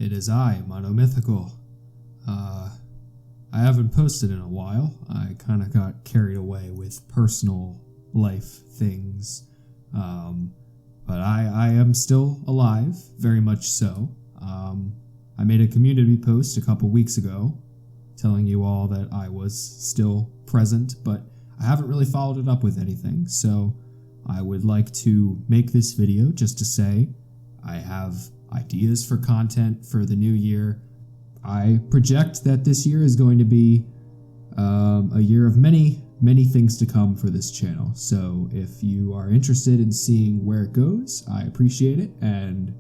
It is I, Monomythical. I haven't posted in a while. I kind of got carried away with personal life things. But I am still alive, very much so. I made a community post a couple weeks ago telling you all that I was still present, but I haven't really followed it up with anything. So I would like to make this video just to say I have ideas for content for the new year. I project that this year is going to be a year of many things to come for this channel. So if you are interested in seeing where it goes, I appreciate it and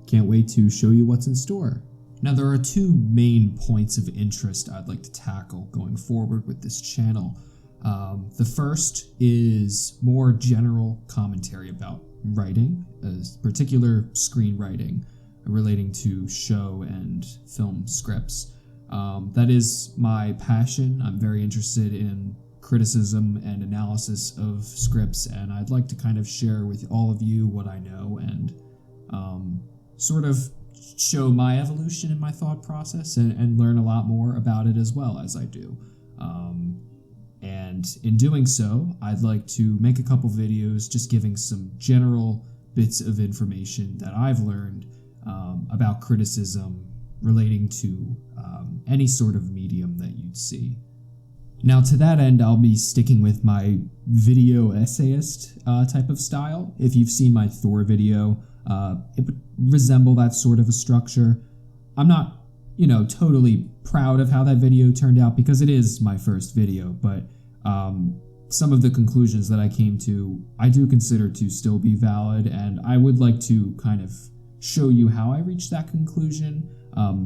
can't wait to show you what's in store. Now, there are two main points of interest I'd like to tackle going forward with this channel. The first is more general commentary about writing, particular screenwriting relating to show and film scripts. That is my passion. I'm very interested in criticism and analysis of scripts, and I'd like to kind of share with all of you what I know and sort of show my evolution in my thought process and learn a lot more about it as well as I do. And in doing so, I'd like to make a couple videos just giving some general bits of information that I've learned about criticism relating to any sort of medium that you'd see. Now, to that end, I'll be sticking with my video essayist type of style. If you've seen my Thor video, it would resemble that sort of a structure. I'm not, totally proud of how that video turned out because it is my first video, but some of the conclusions that I came to, I do consider to still be valid, and I would like to kind of show you how I reached that conclusion,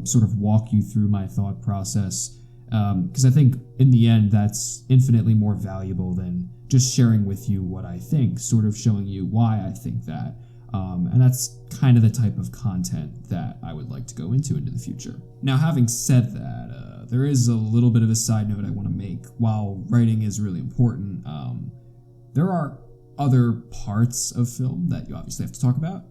sort of walk you through my thought process, because I think in the end that's infinitely more valuable than just sharing with you what I think, sort of showing you why I think that. And that's kind of the type of content that I would like to go into the future. Now, having said that, there is a little bit of a side note I want to make. While writing is really important, there are other parts of film that you obviously have to talk about.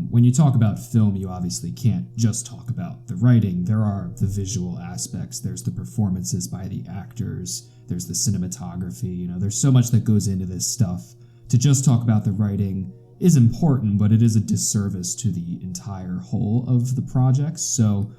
When you talk about film, you obviously can't just talk about the writing. There are the visual aspects, there's the performances by the actors, there's the cinematography, there's so much that goes into this stuff. To just talk about the writing is important, but it is a disservice to the entire whole of the project. So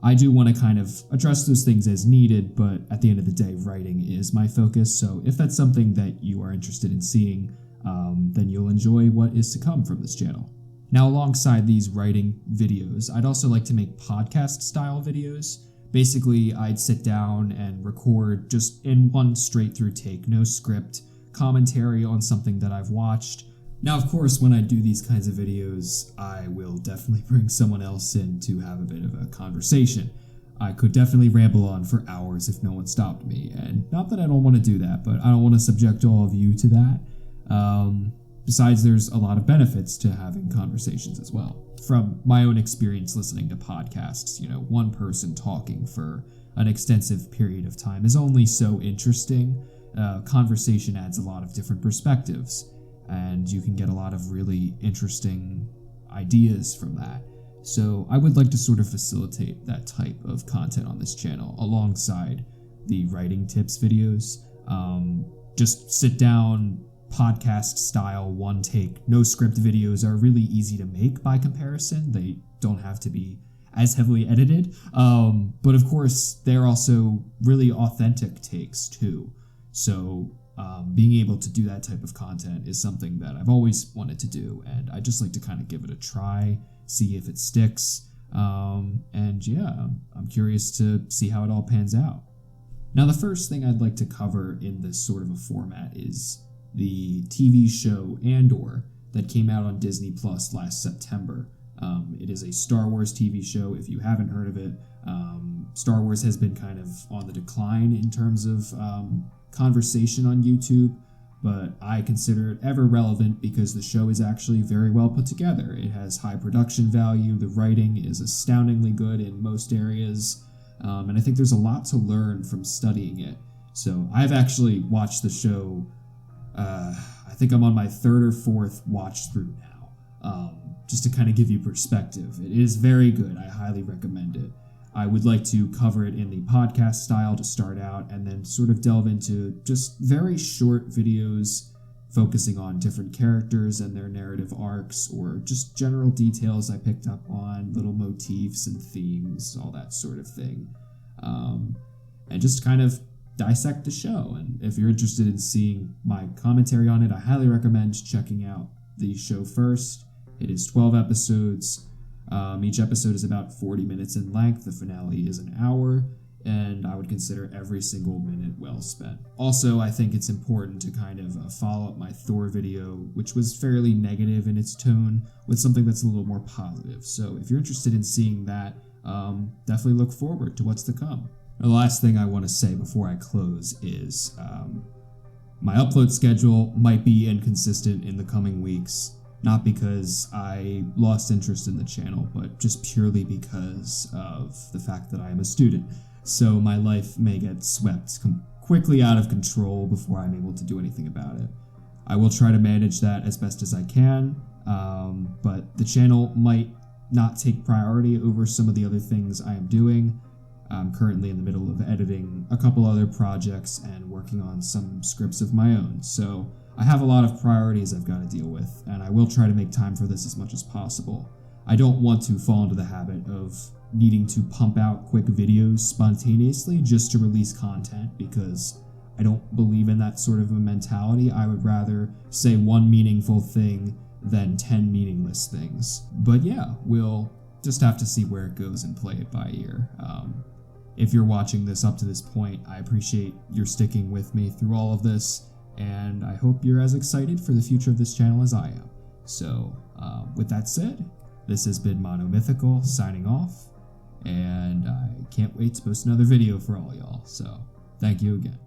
I do want to kind of address those things as needed, but at the end of the day, writing is my focus. So if that's something that you are interested in seeing, then you'll enjoy what is to come from this channel. Now, alongside these writing videos, I'd also like to make podcast style videos. Basically, I'd sit down and record just in one straight through take, no script, commentary on something that I've watched. Now, of course, when I do these kinds of videos, I will definitely bring someone else in to have a bit of a conversation. I could definitely ramble on for hours if no one stopped me, and not that I don't want to do that, but I don't want to subject all of you to that. Besides, there's a lot of benefits to having conversations as well. From my own experience listening to podcasts, one person talking for an extensive period of time is only so interesting. Conversation adds a lot of different perspectives, and you can get a lot of really interesting ideas from that. So I would like to sort of facilitate that type of content on this channel alongside the writing tips videos. Just sit down, podcast style, one take, no script videos are really easy to make by comparison. They don't have to be as heavily edited. But of course, they're also really authentic takes too. So being able to do that type of content is something that I've always wanted to do, and I just like to kind of give it a try, see if it sticks, and yeah, I'm curious to see how it all pans out. Now, the first thing I'd like to cover in this sort of a format is the TV show Andor that came out on Disney Plus last September. It is a Star Wars TV show. If you haven't heard of it, Star Wars has been kind of on the decline in terms of conversation on YouTube, but I consider it ever relevant because the show is actually very well put together. It has high production value, the writing is astoundingly good in most areas, and I think there's a lot to learn from studying it. So I've actually watched the show, I think I'm on my third or fourth watch through now. just to kind of give you perspective. It is very good. I highly recommend it. I would like to cover it in the podcast style to start out, and then sort of delve into just very short videos focusing on different characters and their narrative arcs, or just general details I picked up on, little motifs and themes, all that sort of thing. And just kind of dissect the show. And if you're interested in seeing my commentary on it, I highly recommend checking out the show first. It is 12 episodes. Each episode is about 40 minutes in length. The finale is an hour, and I would consider every single minute well spent. Also, I think it's important to kind of follow up my Thor video, which was fairly negative in its tone, with something that's a little more positive. So if you're interested in seeing that, definitely look forward to what's to come. The last thing I want to say before I close is my upload schedule might be inconsistent in the coming weeks, not because I lost interest in the channel, but just purely because of the fact that I am a student. So my life may get swept quickly out of control before I'm able to do anything about it. I will try to manage that as best as I can, but the channel might not take priority over some of the other things I am doing. I'm currently in the middle of editing a couple other projects and working on some scripts of my own, so I have a lot of priorities I've got to deal with, and I will try to make time for this as much as possible. I don't want to fall into the habit of needing to pump out quick videos spontaneously just to release content, because I don't believe in that sort of a mentality. I would rather say one meaningful thing than 10 meaningless things. But yeah, we'll just have to see where it goes and play it by ear. If you're watching this up to this point, I appreciate your sticking with me through all of this, and I hope you're as excited for the future of this channel as I am. So, with that said, this has been Monomythical signing off, and I can't wait to post another video for all y'all, so thank you again.